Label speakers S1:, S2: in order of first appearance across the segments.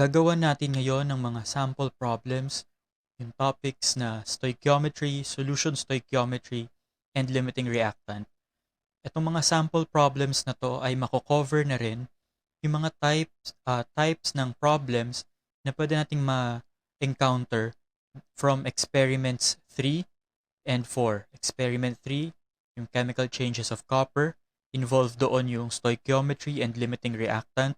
S1: Gagawa natin ngayon ng mga sample problems, yung topics na stoichiometry, solution stoichiometry, and limiting reactant. Itong mga sample problems na to ay mako-cover na rin yung mga types ng problems na pwede nating ma-encounter from experiments 3 and 4. Experiment 3, yung chemical changes of copper, involved doon yung stoichiometry and limiting reactant.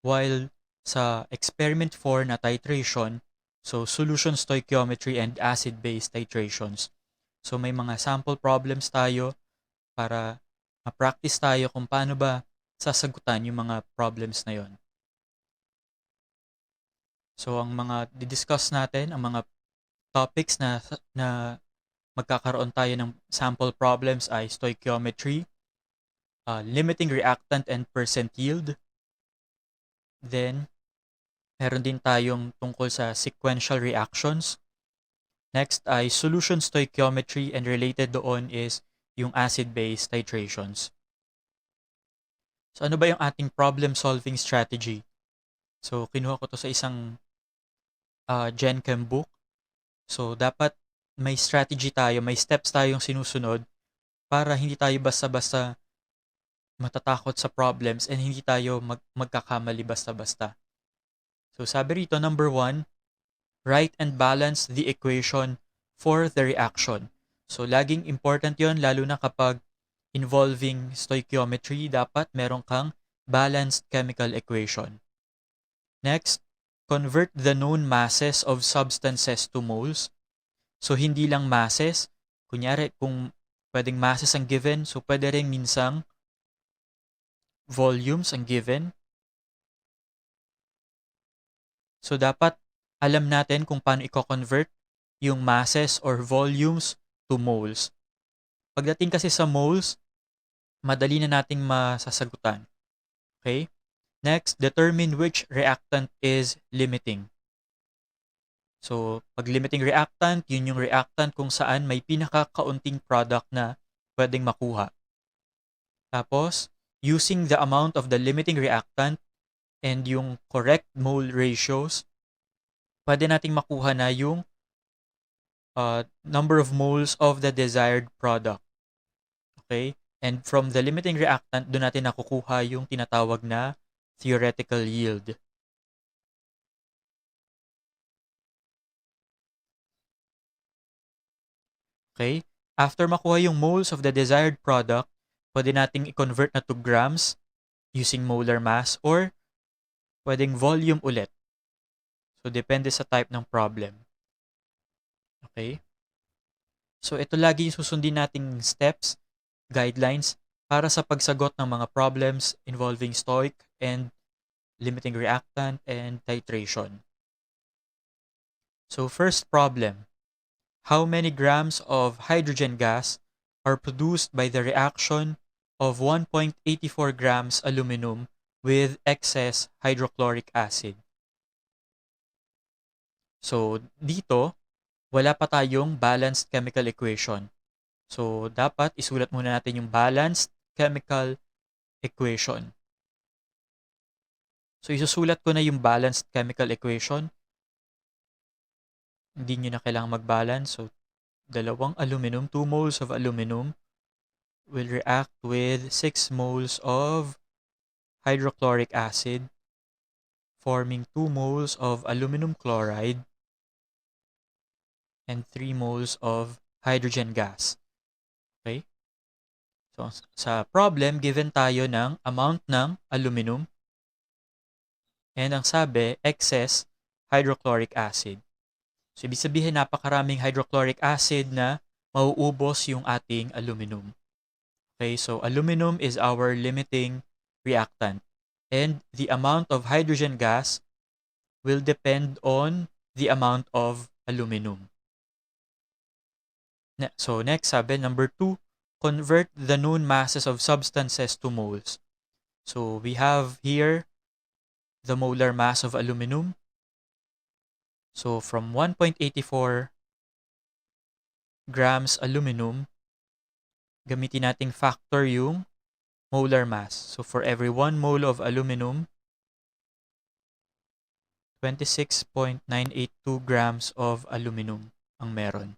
S1: While sa experiment 4 na titration, so solution stoichiometry and acid-base titrations. So may mga sample problems tayo para ma-practice tayo kung paano ba sasagutan yung mga problems na yon. So ang mga didiscuss natin, ang mga topics na magkakaroon tayo ng sample problems ay stoichiometry, limiting reactant and percent yield, then meron din tayong tungkol sa sequential reactions. Next ay solution stoichiometry, and related doon is yung acid-base titrations. So ano ba yung ating problem-solving strategy? So kinuha ko to sa isang Gen Chem book. So dapat may strategy tayo, may steps tayong sinusunod para hindi tayo basta-basta matatakot sa problems and hindi tayo magkakamali basta-basta. So sabi rito, number 1, write and balance the equation for the reaction. So, laging important yon, lalo na kapag involving stoichiometry, dapat meron kang balanced chemical equation. Next, convert the known masses of substances to moles. So, hindi lang masses. Kunyari, kung pwedeng masses ang given, so pwede rin minsang volumes ang given. So, dapat alam natin kung paano i-convert yung masses or volumes to moles. Pagdating kasi sa moles, madali na nating masasagutan. Okay? Next, determine which reactant is limiting. So, pag limiting reactant, yun yung reactant kung saan may pinakakaunting product na pwedeng makuha. Tapos, using the amount of the limiting reactant and yung correct mole ratios, pwede nating makuha na yung number of moles of the desired product. Okay? And from the limiting reactant, doon natin nakukuha yung tinatawag na theoretical yield. Okay? After makuha yung moles of the desired product, pwede nating i-convert na to grams using molar mass or pwedeng volume ulit. So, depende sa type ng problem. Okay? So, ito lagi yung susundin nating steps, guidelines, para sa pagsagot ng mga problems involving stoic and limiting reactant and titration. So, first problem. How many grams of hydrogen gas are produced by the reaction of 1.84 grams aluminum with excess hydrochloric acid? So, dito, wala pa tayong balanced chemical equation. So, dapat isulat muna natin yung balanced chemical equation. So, isusulat ko na yung balanced chemical equation. Hindi nyo na kailangang mag-balance. So, dalawang aluminum, 2 moles of aluminum will react with 6 moles of hydrochloric acid, forming 2 moles of aluminum chloride and 3 moles of hydrogen gas. Okay? So, sa problem, given tayo ng amount ng aluminum and ang sabi, excess hydrochloric acid. So, ibig sabihin, napakaraming hydrochloric acid na mauubos yung ating aluminum. Okay, so aluminum is our limiting reactant. And the amount of hydrogen gas will depend on the amount of aluminum. So next, sabi, number 2, convert the known masses of substances to moles. So we have here the molar mass of aluminum. So from 1.84 grams aluminum, gamitin nating factor yung molar mass. So for every 1 mole of aluminum, 26.982 grams of aluminum ang meron.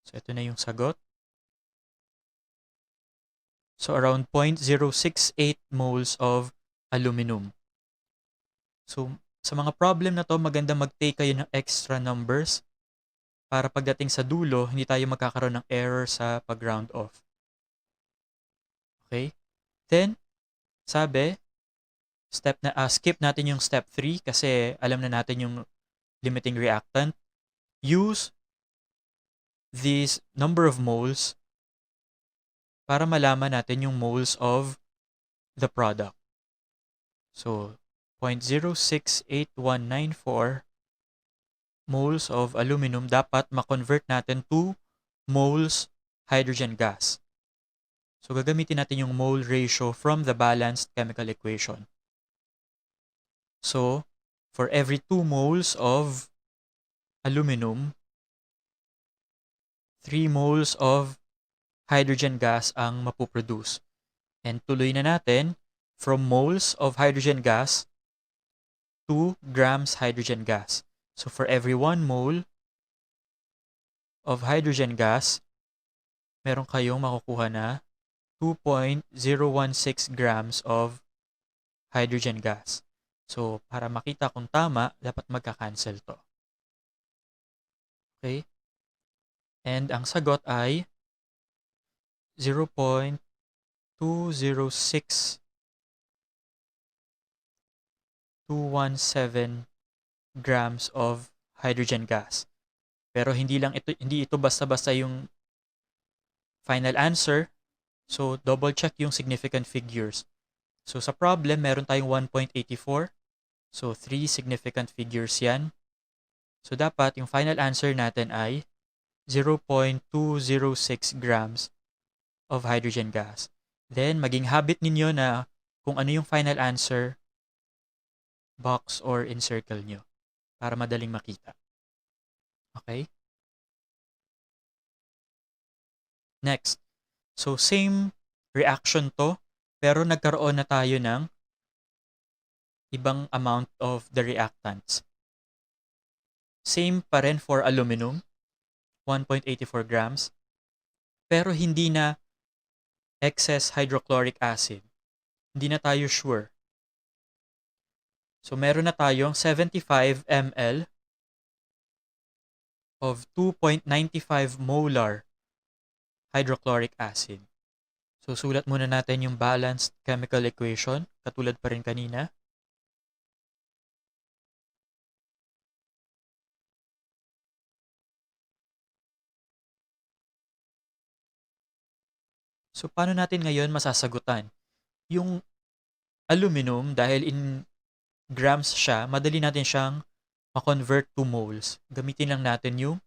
S1: So, ito na yung sagot. So, around 0.068 moles of aluminum. So, sa mga problem na to, maganda mag-take kayo ng extra numbers para pagdating sa dulo, hindi tayo magkakaroon ng error sa pag-round off. Okay? Then, sabi, skip natin yung step 3 kasi alam na natin yung limiting reactant. Use this number of moles para malaman natin yung moles of the product. So, 0.068194 moles of aluminum dapat ma-convert natin to moles hydrogen gas. So, gagamitin natin yung mole ratio from the balanced chemical equation. So, for every 2 moles of aluminum, 3 moles of hydrogen gas ang mapuproduce. And tuloy na natin from moles of hydrogen gas to grams hydrogen gas. So, for every 1 mole of hydrogen gas, meron kayong makukuha na 2.016 grams of hydrogen gas. So, para makita kung tama, dapat magka-cancel to. Okay? And ang sagot ay 0.216217 grams of hydrogen gas. Pero hindi ito basta-basta yung final answer. So, double check yung significant figures. So, sa problem, meron tayong 1.84. So, 3 significant figures yan. So, dapat yung final answer natin ay 0.206 grams of hydrogen gas. Then, maging habit ninyo na kung ano yung final answer, box or encircle nyo para madaling makita. Okay? Next. So, same reaction to, pero nagkaroon na tayo ng ibang amount of the reactants. Same pa rin for aluminum, 1.84 grams, pero hindi na excess hydrochloric acid. Hindi na tayo sure. So, meron na tayong 75 ml of 2.95 molar hydrochloric acid. So, sulat muna natin yung balanced chemical equation, katulad pa rin kanina. So, paano natin ngayon masasagutan? Yung aluminum, dahil in grams siya, madali natin siyang ma-convert to moles. Gamitin lang natin yung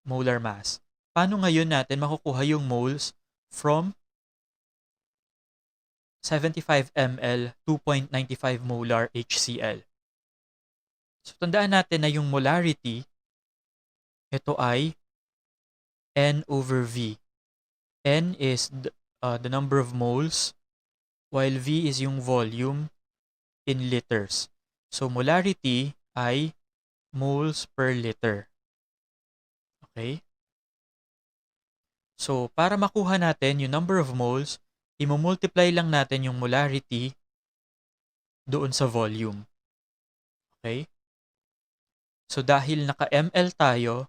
S1: molar mass. Paano ngayon natin makukuha yung moles from 75 ml 2.95 molar HCl? So, tandaan natin na yung molarity, ito ay N over V. N is the number of moles, while V is yung volume in liters. So, molarity ay moles per liter. Okay? So, para makuha natin yung number of moles, i-multiply lang natin yung molarity doon sa volume. Okay? So, dahil naka-ml tayo,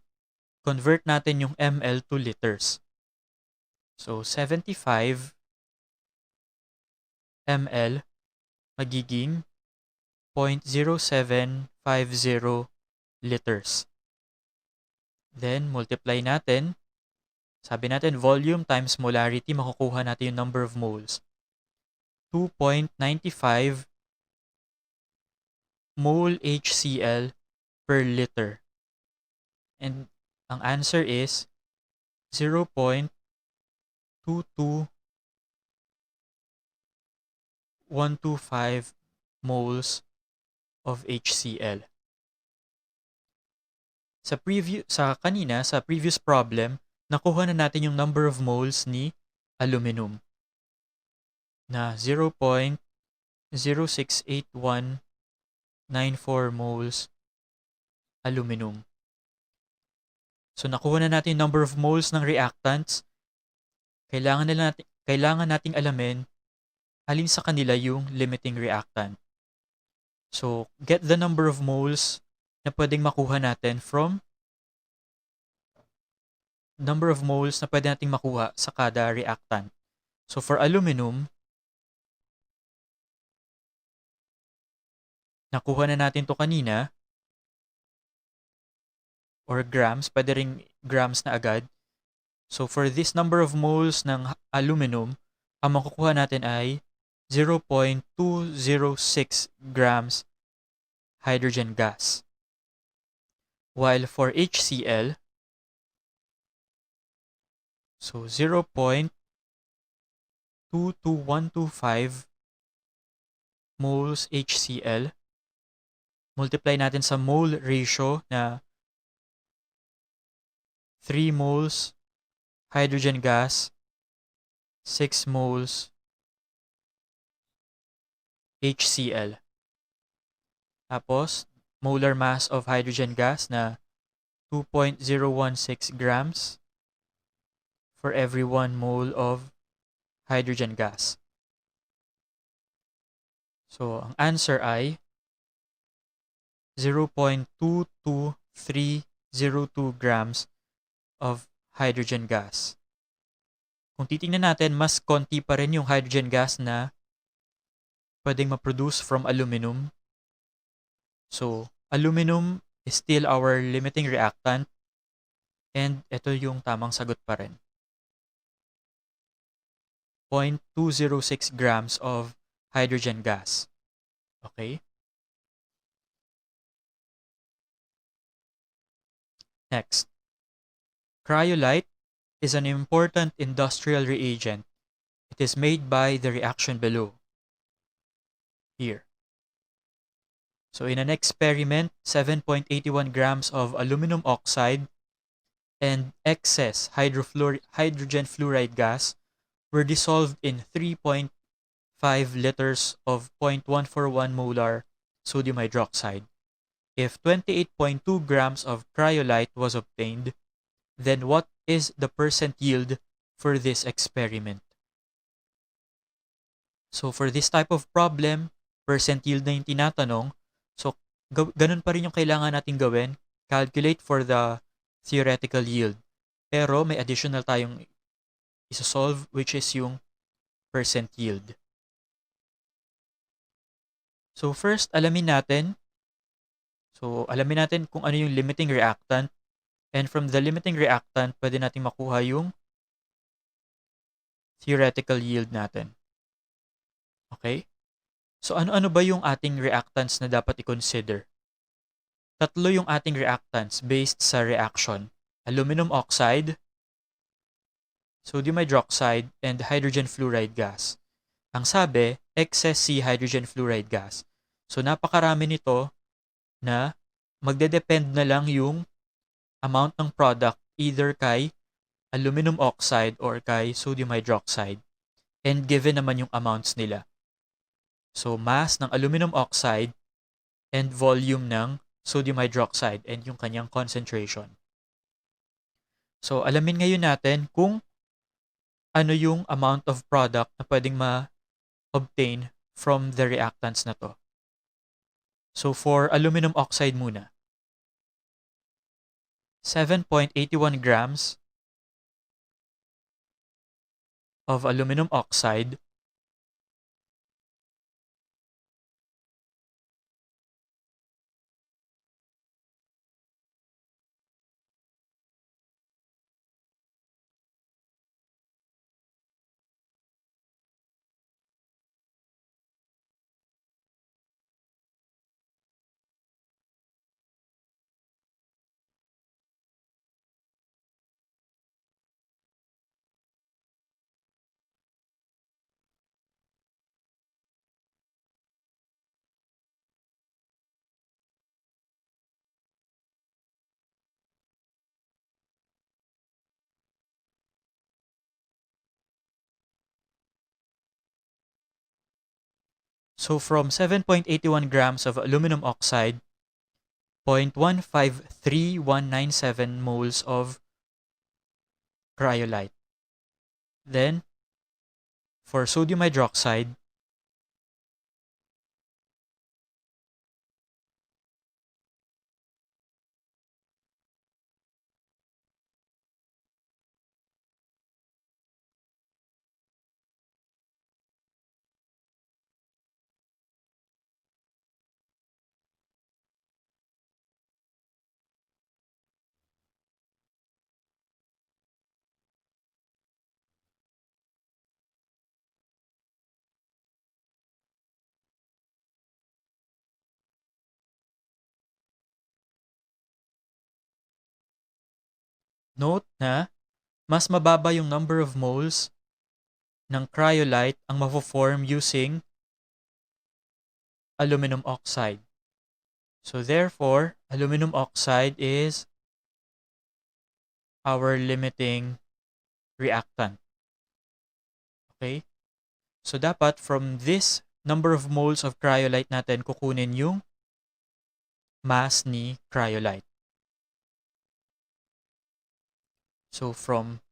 S1: convert natin yung ml to liters. So, 75 ml magiging 0.0750 liters. Then, multiply natin. Sabi natin, volume times molarity, makukuha natin yung number of moles. 2.95 mole HCl per liter. And ang answer is 0.22125 moles of HCl. Sa previous problem, nakuha na natin yung number of moles ni aluminum. na 0.0689194 moles aluminum. So nakuha na natin yung number of moles ng reactants. Kailangan nating alamin alin sa kanila yung limiting reactant. So get the number of moles na pwedeng makuha natin from number of moles na pwede nating makuha sa kada reactant. So for aluminum, nakuha na natin to kanina, or grams, pwede ring grams na agad. So for this number of moles ng aluminum, ang makukuha natin ay 0.206 grams hydrogen gas. While for HCl, so 0.22125 moles HCl, multiply natin sa mole ratio na 3 moles hydrogen gas, 6 moles HCl. Tapos, molar mass of hydrogen gas na 2.016 grams for every 1 mole of hydrogen gas. So, ang answer ay 0.22302 grams of hydrogen gas. Kung titingnan natin, mas konti pa rin yung hydrogen gas na pwedeng ma-produce from aluminum. So, aluminum is still our limiting reactant, and ito yung tamang sagot pa rin. 0.206 grams of hydrogen gas. Okay? Next. Cryolite is an important industrial reagent. It is made by the reaction below. Here. So in an experiment, 7.81 grams of aluminum oxide and excess hydrogen fluoride gas were dissolved in 3.5 liters of 0.141 molar sodium hydroxide. If 28.2 grams of cryolite was obtained, then what is the percent yield for this experiment? So for this type of problem, percent yield na yung tinatanong. So ganun pa rin yung kailangan natin gawin. Calculate for the theoretical yield. Pero may additional tayong isa-solve, which is yung percent yield. So first, alamin natin kung ano yung limiting reactant. And from the limiting reactant, pwede natin makuha yung theoretical yield natin. Okay? So ano-ano ba yung ating reactants na dapat i-consider? Tatlo yung ating reactants based sa reaction. Aluminum oxide, sodium hydroxide, and hydrogen fluoride gas. Ang sabi, excess C hydrogen fluoride gas. So napakarami nito na magde-depend na lang yung amount ng product either kay aluminum oxide or kay sodium hydroxide, and given naman yung amounts nila. So mass ng aluminum oxide and volume ng sodium hydroxide and yung kanyang concentration. So alamin ngayon natin kung ano yung amount of product na pwedeng ma-obtain from the reactants na to. So for aluminum oxide muna, 7.81 grams of aluminum oxide So from 7.81 grams of aluminum oxide, 0.153197 moles of cryolite. Then, for sodium hydroxide, note na mas mababa yung number of moles ng cryolite ang mafo-form using aluminum oxide. So therefore, aluminum oxide is our limiting reactant. Okay? So dapat from this number of moles of cryolite natin kukunin yung mass ni cryolite. So from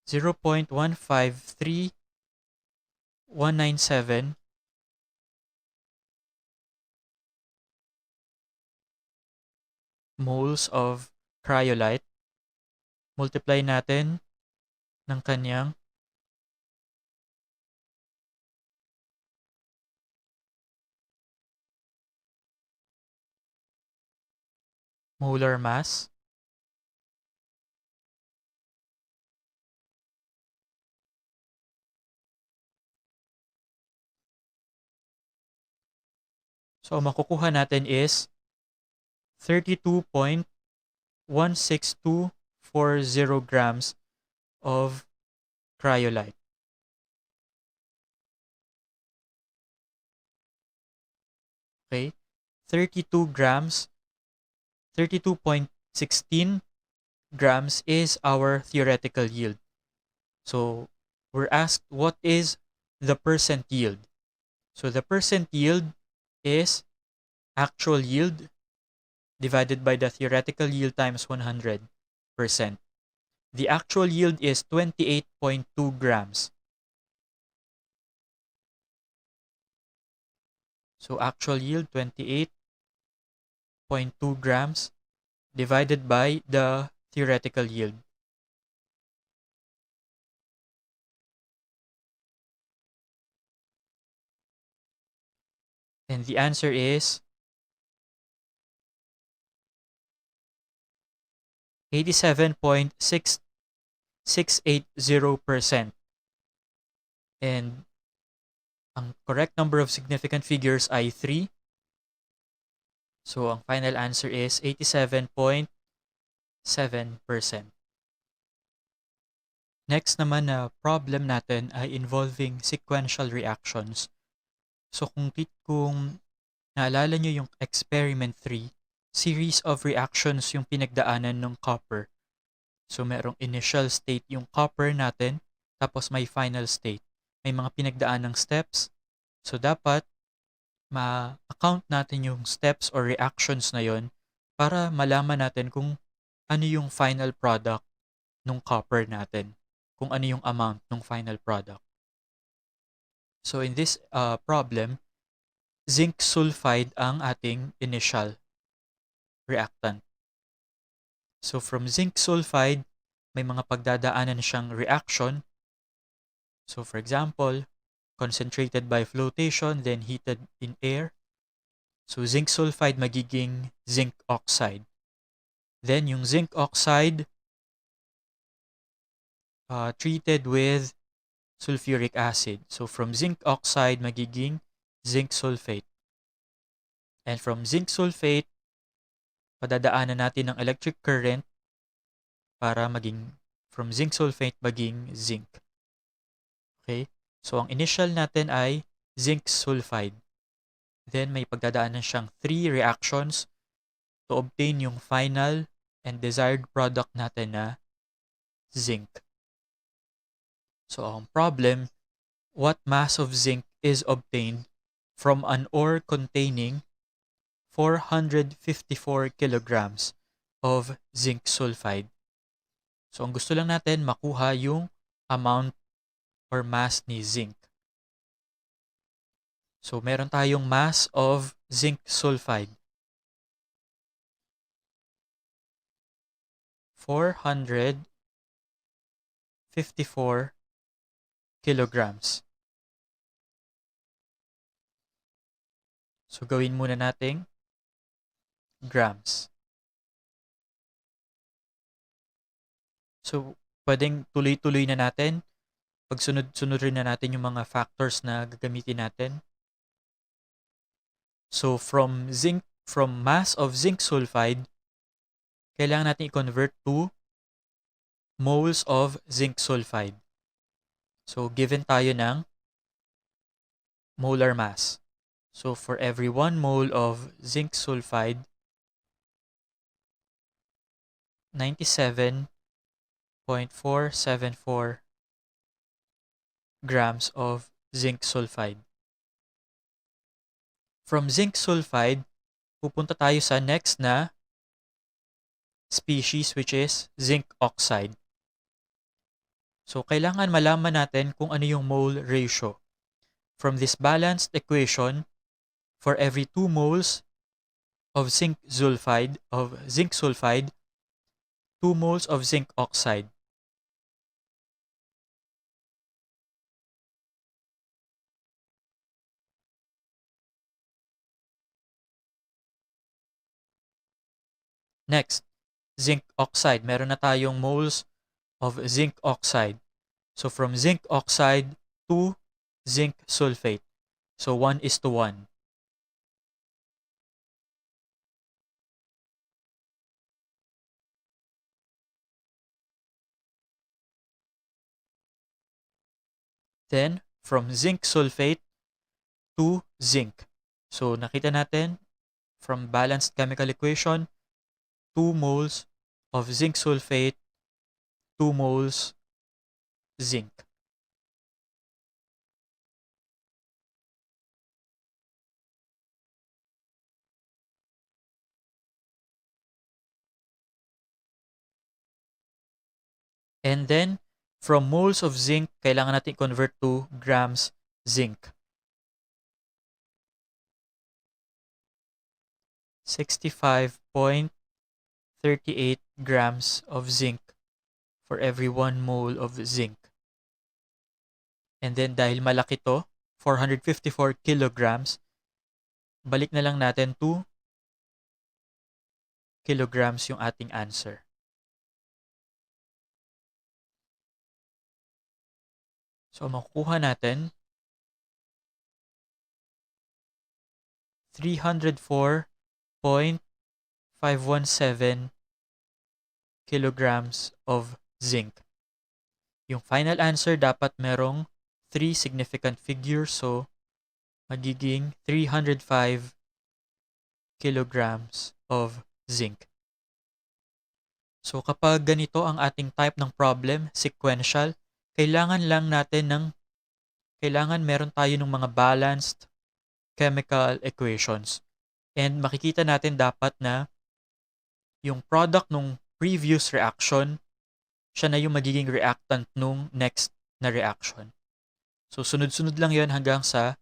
S1: 0.153197 moles of cryolite, multiply natin ng kanyang molar mass. So makukuha natin is 32.16240 grams of cryolite. Okay? 32 grams, 32.16 grams is our theoretical yield. So we're asked what is the percent yield. So the percent yield is actual yield divided by the theoretical yield times 100%. The actual yield is 28.2 grams. So actual yield 28.2 grams divided by the theoretical yield. And the answer is 87.680%. And ang correct number of significant figures ay 3. So ang final answer is 87.7%. Next naman na problem natin ay involving sequential reactions. So kung naalala nyo yung experiment 3, series of reactions yung pinagdaanan ng copper. So merong initial state yung copper natin, tapos may final state. May mga pinagdaan ng steps. So dapat ma-account natin yung steps or reactions na yon para malaman natin kung ano yung final product ng copper natin. Kung ano yung amount ng final product. So in this problem, zinc sulfide ang ating initial reactant. So from zinc sulfide, may mga pagdadaanan siyang reaction. So for example, concentrated by flotation, then heated in air. So zinc sulfide magiging zinc oxide. Then yung zinc oxide treated with sulfuric acid. So from zinc oxide magiging zinc sulfate. And from zinc sulfate, padadaanan natin ng electric current para maging from zinc sulfate maging zinc. Okay? So ang initial natin ay zinc sulfide. Then may pagdadaanan siyang 3 reactions to obtain yung final and desired product natin na zinc. So ang problem, what mass of zinc is obtained from an ore containing 454 kilograms of zinc sulfide. So, ang gusto lang natin makuha yung amount or mass ni zinc. So, meron tayong mass of zinc sulfide. 454 kilograms. So, gawin muna nating grams. So, pwedeng tuloy-tuloy na natin. Pagsunod-sunod rin na natin yung mga factors na gagamitin natin. So, from mass of zinc sulfide, kailangan natin i-convert to moles of zinc sulfide. So, given tayo ng molar mass. So, for every 1 mole of zinc sulfide, 97.474 grams of zinc sulfide. From zinc sulfide, pupunta tayo sa next na species, which is zinc oxide. So, kailangan malaman natin kung ano yung mole ratio. From this balanced equation, for every 2 moles of zinc sulfide, 2 moles of zinc oxide. Next, zinc oxide. Meron na tayong moles of zinc oxide. So, from zinc oxide to zinc sulfate. So, 1:1. Then, from zinc sulfate to zinc. So, nakita natin, from balanced chemical equation, 2 moles of zinc sulfate, 2 moles zinc. And then, from moles of zinc, kailangan natin convert to grams zinc. 65.38 grams of zinc for every 1 mole of zinc. And then, dahil malaki to, 454 kilograms, balik na lang natin to kilograms yung ating answer. So, makukuha natin 304.517 kilograms of zinc. Yung final answer dapat merong 3 significant figures, so magiging 305 kilograms of zinc. So kapag ganito ang ating type ng problem, sequential, kailangan meron tayo ng mga balanced chemical equations. And makikita natin dapat na yung product nung previous reaction, siya na yung magiging reactant nung next na reaction. So sunod-sunod lang yon hanggang sa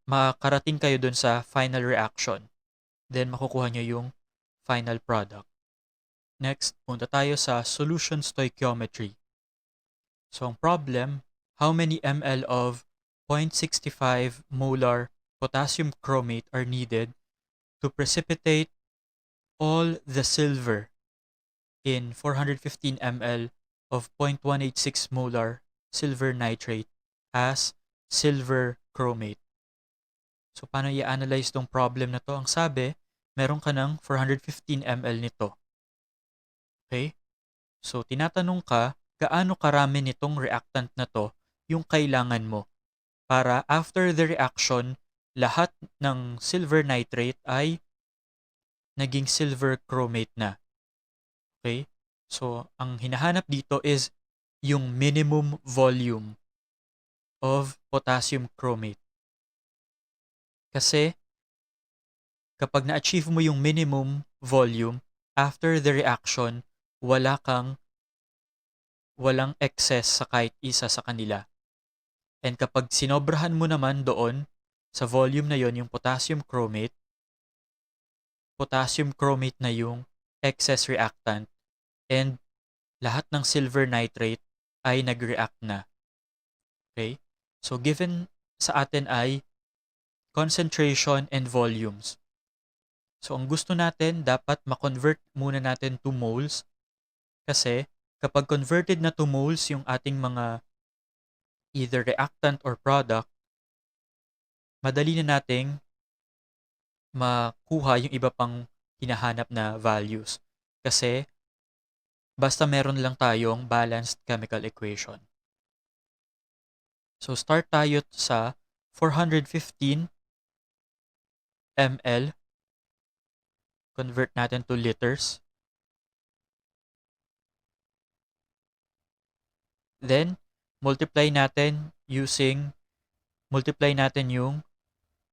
S1: makarating kayo dun sa final reaction. Then makukuha nyo yung final product. Next, punta tayo sa solution stoichiometry. So ang problem, how many ml of 0.65 molar potassium chromate are needed to precipitate all the silver in 415 ml of 0.186 molar silver nitrate as silver chromate. So, paano i-analyze tong problem na to? Ang sabi, meron ka ng 415 ml nito. Okay? So, tinatanong ka, gaano karami nitong reactant na to yung kailangan mo para after the reaction, lahat ng silver nitrate ay naging silver chromate na. Okay? So, ang hinahanap dito is yung minimum volume of potassium chromate. Kasi kapag na-achieve mo yung minimum volume, after the reaction, walang excess sa kahit isa sa kanila. And kapag sinobrahan mo naman doon sa volume na yon yung potassium chromate na yung excess reactant, and lahat ng silver nitrate ay nag-react na. Okay? So given sa atin ay concentration and volumes. So ang gusto natin, dapat ma-convert muna natin to moles kasi kapag converted na to moles yung ating mga either reactant or product, madali na nating makuha yung iba pang hinahanap na values. Kasi basta meron lang tayong balanced chemical equation. So start tayo sa 415 ml. Convert natin to liters. Then, multiply natin yung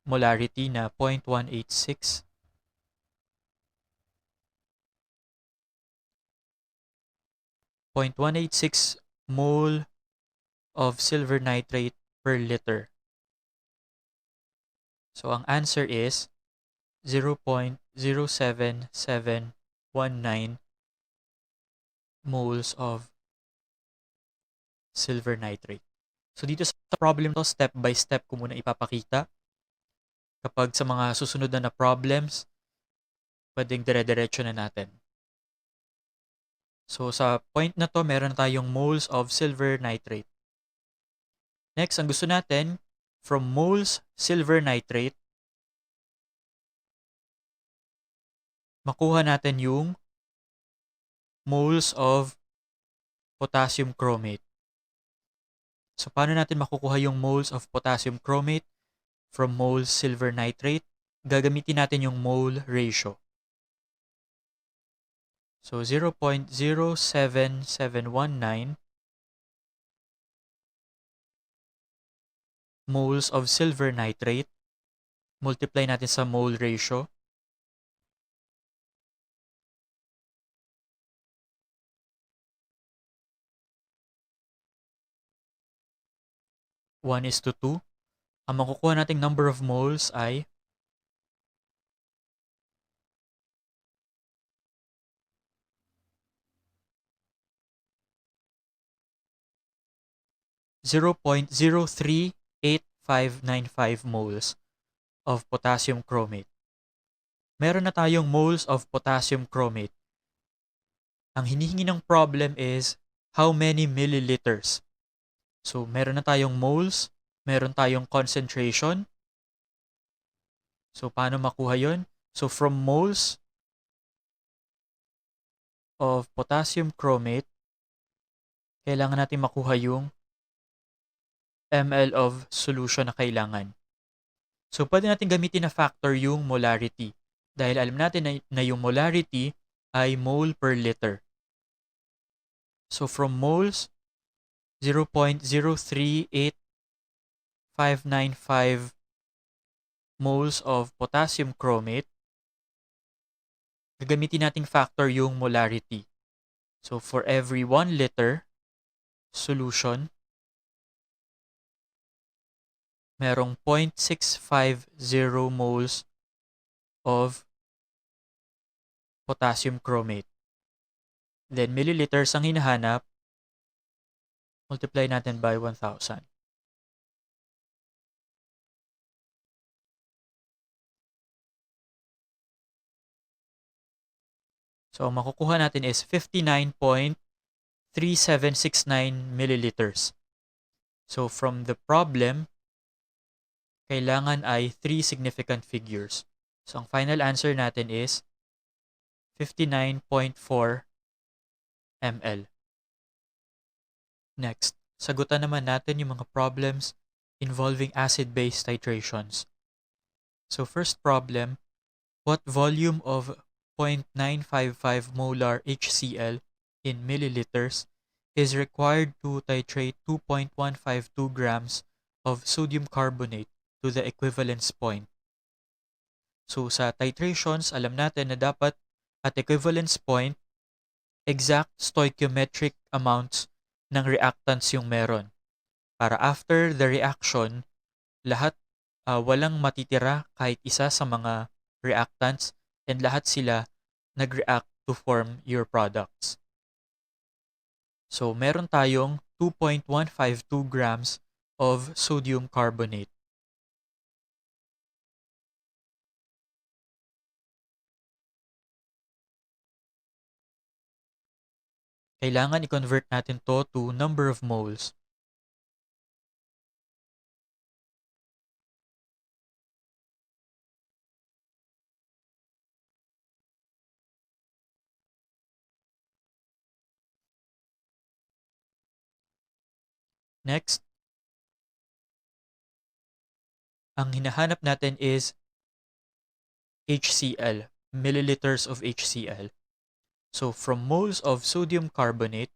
S1: molarity na 0.186. 0.186 mole of silver nitrate per liter. So, ang answer is 0.07719 moles of silver nitrate. So, dito sa problem to, step by step ko muna ipapakita. Kapag sa mga susunod na problems, pwedeng dire-diretso na natin. So, sa point na to, meron tayong moles of silver nitrate. Next, ang gusto natin, from moles silver nitrate, makuha natin yung moles of potassium chromate. So, paano natin makukuha yung moles of potassium chromate from moles silver nitrate? Gagamitin natin yung mole ratio. So, 0.07719 moles of silver nitrate. Multiply natin sa mole ratio. One is to 2. Ang makukuha nating number of moles ay 0.038595 moles of potassium chromate. Meron na tayong moles of potassium chromate. Ang hinihingi ng problem is how many milliliters. So, meron na tayong moles, meron tayong concentration. So, paano makuha yon? So, from moles of potassium chromate, kailangan natin makuha yung ml of solution na kailangan. So, pwede natin gamitin na factor yung molarity. Dahil alam natin na yung molarity ay mole per liter. So, from moles, 0.038595 moles of potassium chromate, gagamitin nating factor yung molarity. So, for every 1 liter solution, merong 0.650 moles of potassium chromate. Then, milliliters ang hinahanap, multiply natin by 1,000. So, makukuha natin is 59.3769 milliliters. So, from the problem, kailangan ay 3 significant figures. So, ang final answer natin is 59.4 ml. Next, sagutan naman natin yung mga problems involving acid-base titrations. So, first problem, what volume of 0.955 molar HCl in milliliters is required to titrate 2.152 grams of sodium carbonate to the equivalence point? So sa titrations, alam natin na dapat at equivalence point, exact stoichiometric amounts ng reactants yung meron. Para after the reaction, lahat walang matitira kahit isa sa mga reactants and lahat sila nag-react to form your products. So meron tayong 2.152 grams of sodium carbonate. Kailangan i-convert natin to number of moles. Next, ang hinahanap natin is HCl, milliliters of HCl. So from moles of sodium carbonate,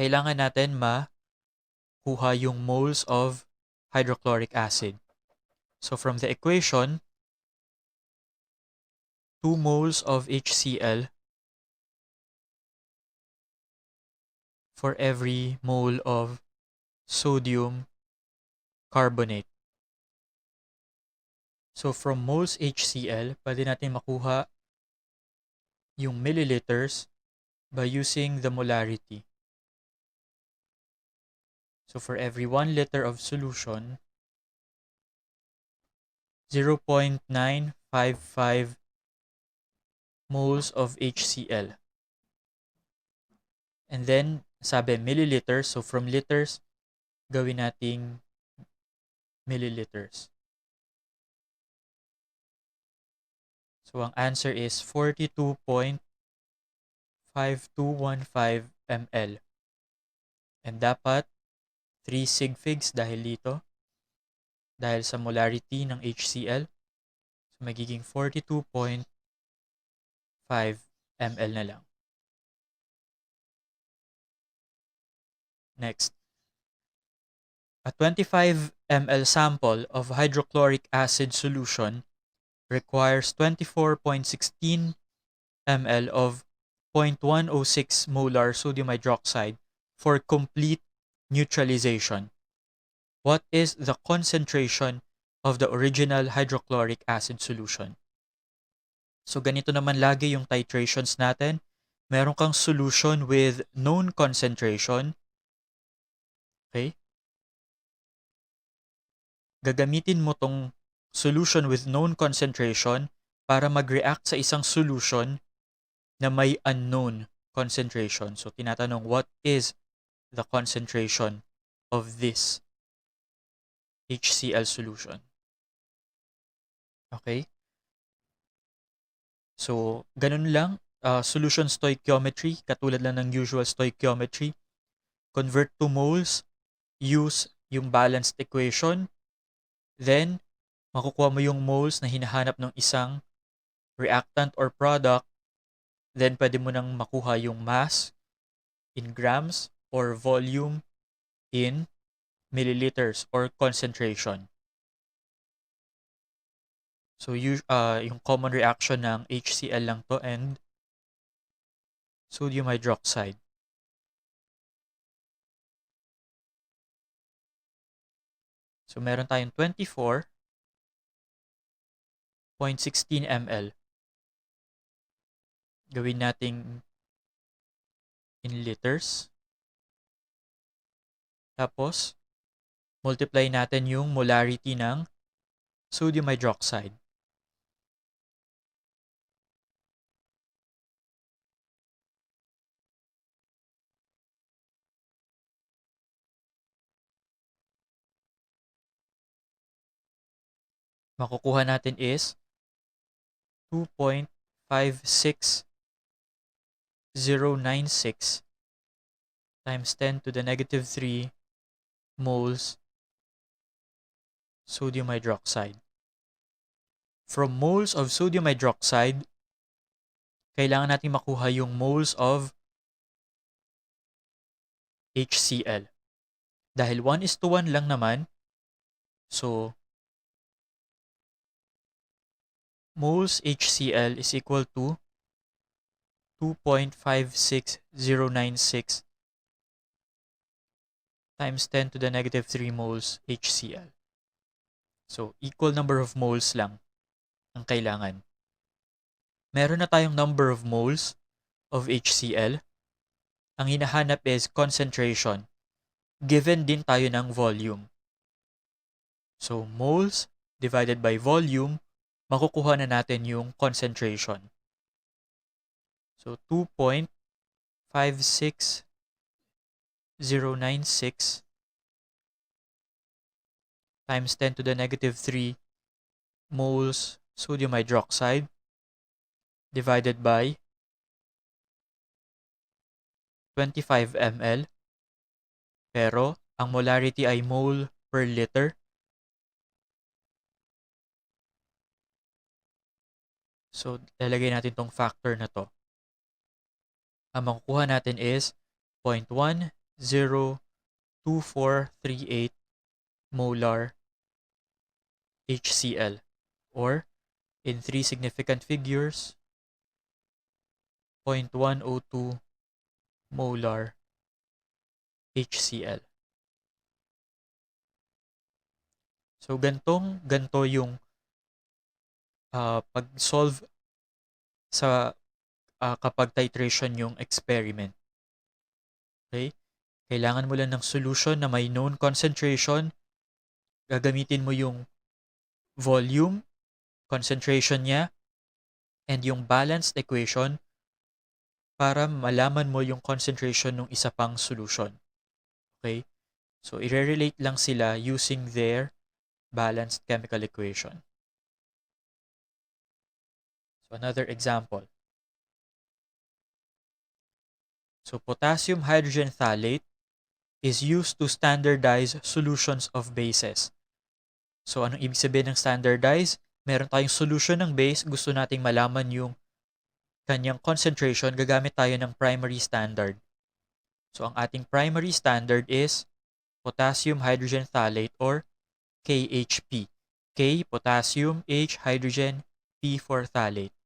S1: kailangan natin makuha yung moles of hydrochloric acid. So from the equation, 2 moles of HCl for every mole of sodium carbonate. So from moles HCl, pwede natin makuha yung milliliters by using the molarity. So for every 1 liter of solution, 0.955 moles of HCl. And then, sabi milliliters. So from liters, gawin nating milliliters. So ang answer is 42.5215 ml. And dapat 3 sig figs dahil dito. Dahil sa molarity ng HCl. So magiging 42.5 ml na lang. Next. A 25 ml sample of hydrochloric acid solution requires 24.16 ml of 0.106 molar sodium hydroxide for complete neutralization. What is the concentration of the original hydrochloric acid solution? So ganito naman lagi yung titrations natin. Meron kang solution with known concentration. Okay? Gagamitin mo tong solution with known concentration para mag-react sa isang solution na may unknown concentration. So tinatanong, what is the concentration of this HCl solution? Okay? So, ganun lang. Solution stoichiometry, katulad lang ng usual stoichiometry. Convert to moles, use yung balanced equation, then makukuha mo yung moles na hinahanap ng isang reactant or product, then pwede mo nang makuha yung mass in grams or volume in milliliters or concentration. So yung common reaction ng HCl lang to and sodium hydroxide. So meron tayong 24.16 ml. Gawin nating in liters. Tapos, multiply natin yung molarity ng sodium hydroxide. Makukuha natin is 2.56096 times 10 to the negative 3 moles sodium hydroxide. From moles of sodium hydroxide, kailangan natin makuha yung moles of HCl. Dahil 1:1 lang naman, so moles HCl is equal to 2.56096 times 10 to the negative 3 moles HCl. So, equal number of moles lang ang kailangan. Meron na tayong number of moles of HCl. Ang hinahanap is concentration. Given din tayo ng volume. So, moles divided by volume, makukuha na natin yung concentration. So, 2.56096 times 10 to the negative 3 moles sodium hydroxide divided by 25 ml. Pero, ang molarity ay mole per liter. So, lalagay natin tong factor na to. Ang makukuha natin is 0.102438 molar HCl, or in 3 significant figures, 0.102 molar HCl. So, ganto yung pag-solve sa kapag titration yung experiment. Okay? Kailangan mo lang ng solution na may known concentration. Gagamitin mo yung volume, concentration niya, and yung balanced equation para malaman mo yung concentration ng isa pang solution. Okay? So, i-relate lang sila using their balanced chemical equation. So, another example. So, potassium hydrogen phthalate is used to standardize solutions of bases. So, anong ibig sabihin ng standardize? Meron tayong solution ng base, gusto nating malaman yung kanyang concentration, gagamit tayo ng primary standard. So, ang ating primary standard is potassium hydrogen phthalate or KHP. K, potassium, H, hydrogen, P for phthalate.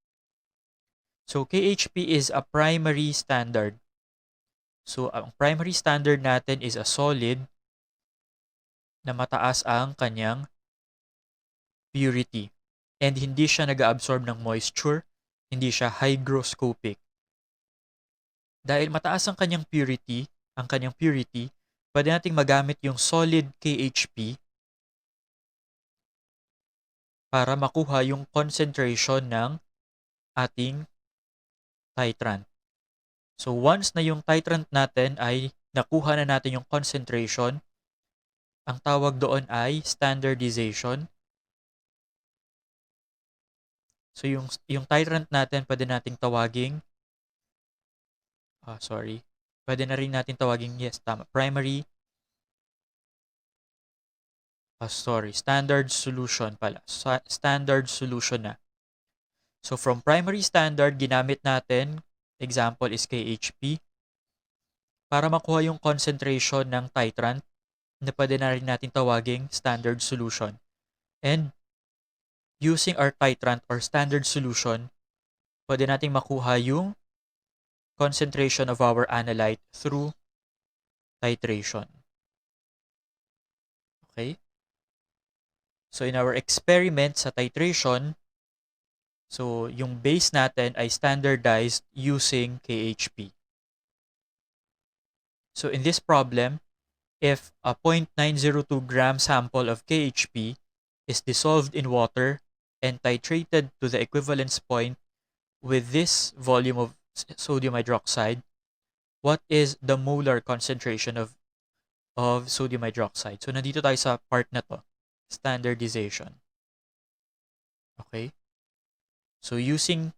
S1: So, KHP is a primary standard. So, ang primary standard natin is a solid na mataas ang kanyang purity. And hindi siya nag-absorb ng moisture, hindi siya hygroscopic. Dahil mataas ang kanyang purity, pwede nating magamit yung solid KHP para makuha yung concentration ng ating titrant. So once na yung titrant natin ay nakuha na natin yung concentration, ang tawag doon ay standardization. So yung titrant natin pwede nating tawaging pwede na rin natin tawaging primary standard solution pala. Standard solution na. So from primary standard, ginamit natin, example is KHP, para makuha yung concentration ng titrant na pwede na rin natin tawaging standard solution. And using our titrant or standard solution, pwede nating makuha yung concentration of our analyte through titration. Okay? So in our experiment sa titration, so yung base natin ay standardized using KHP. So in this problem, if a 0.902 gram sample of KHP is dissolved in water and titrated to the equivalence point with this volume of sodium hydroxide, what is the molar concentration of sodium hydroxide? So nandito tayo sa part na to, standardization. Okay? So using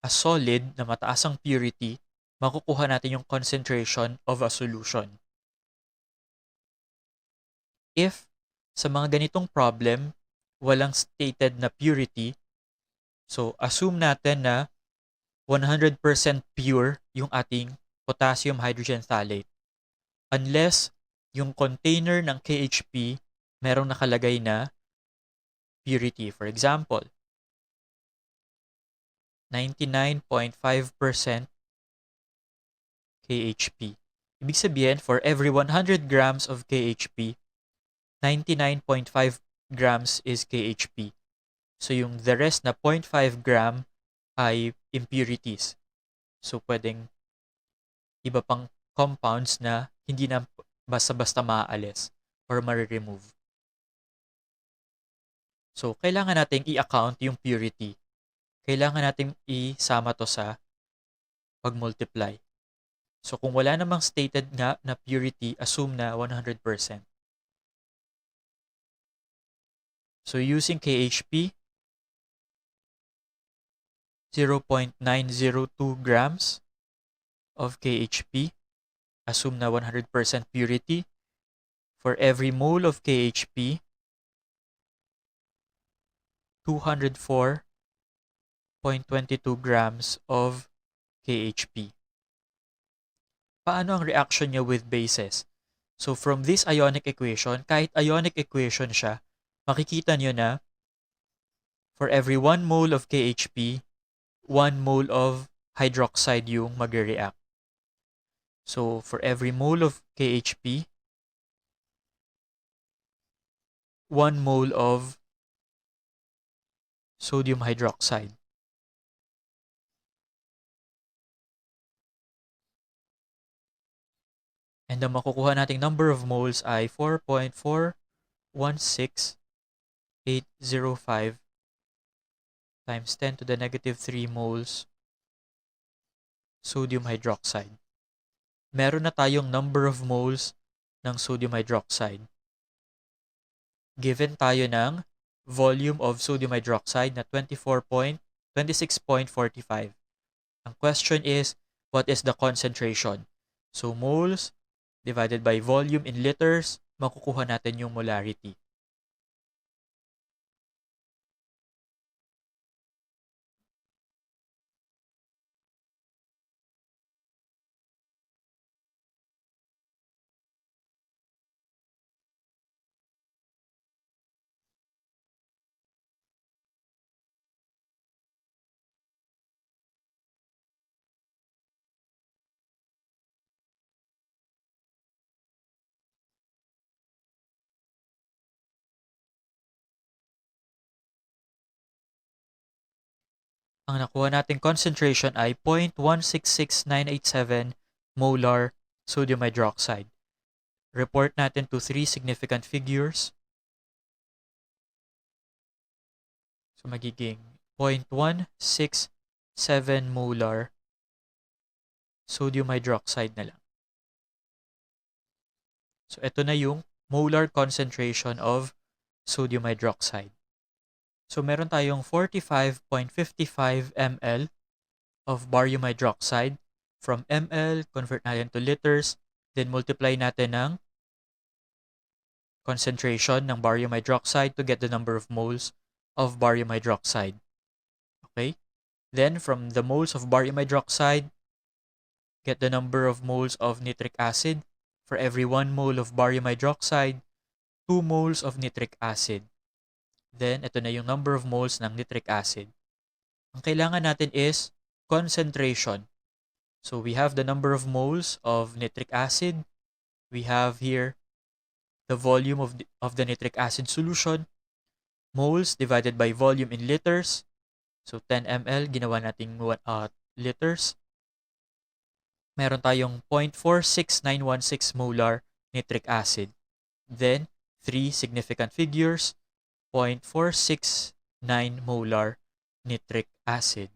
S1: a solid na mataas ang purity, makukuha natin yung concentration of a solution. If sa mga ganitong problem, walang stated na purity, so assume natin na 100% pure yung ating potassium hydrogen phthalate. Unless yung container ng KHP merong nakalagay na purity. For example, 99.5% KHP. Ibig sabihin, for every 100 grams of KHP, 99.5 grams is KHP. So yung the rest na 0.5 gram ay impurities. So pwedeng iba pang compounds na hindi na basta-basta maaalis or ma-remove. So kailangan nating i-account yung purity. Kailangan nating isama to sa pag-multiply. So kung wala namang stated nga na purity, assume na 100%. So using KHP, 0.902 grams of KHP, assume na 100% purity. For every mole of KHP, 204.22 grams of KHP. Paano ang reaction niya with bases? So from this ionic equation, kahit ionic equation siya, makikita niyo na for every 1 mole of KHP, 1 mole of hydroxide yung mag-react. So for every mole of KHP, 1 mole of sodium hydroxide. And ang makukuha nating number of moles ay 4.416805 times 10 to the negative 3 moles sodium hydroxide. Meron na tayong number of moles ng sodium hydroxide. Given tayo ng volume of sodium hydroxide na 26.45. Ang question is, what is the concentration? So moles divided by volume in liters, makukuha natin yung molarity. Ang nakuha nating concentration ay 0.166987 molar sodium hydroxide. Report natin to 3 significant figures. So magiging 0.167 molar sodium hydroxide na lang. So ito na yung molar concentration of sodium hydroxide. So meron tayong 45.55 ml of barium hydroxide. From ml, convert natin to liters, then multiply natin ng concentration ng barium hydroxide to get the number of moles of barium hydroxide. Okay? Then from the moles of barium hydroxide, get the number of moles of nitric acid. For every 1 mole of barium hydroxide, 2 moles of nitric acid. Then, ito na yung number of moles ng nitric acid. Ang kailangan natin is concentration. So, we have the number of moles of nitric acid. We have here the volume of the nitric acid solution. Moles divided by volume in liters. So, 10 ml, ginawa nating liters. Meron tayong 0.46916 molar nitric acid. Then, 3 significant figures. 0.469 molar nitric acid.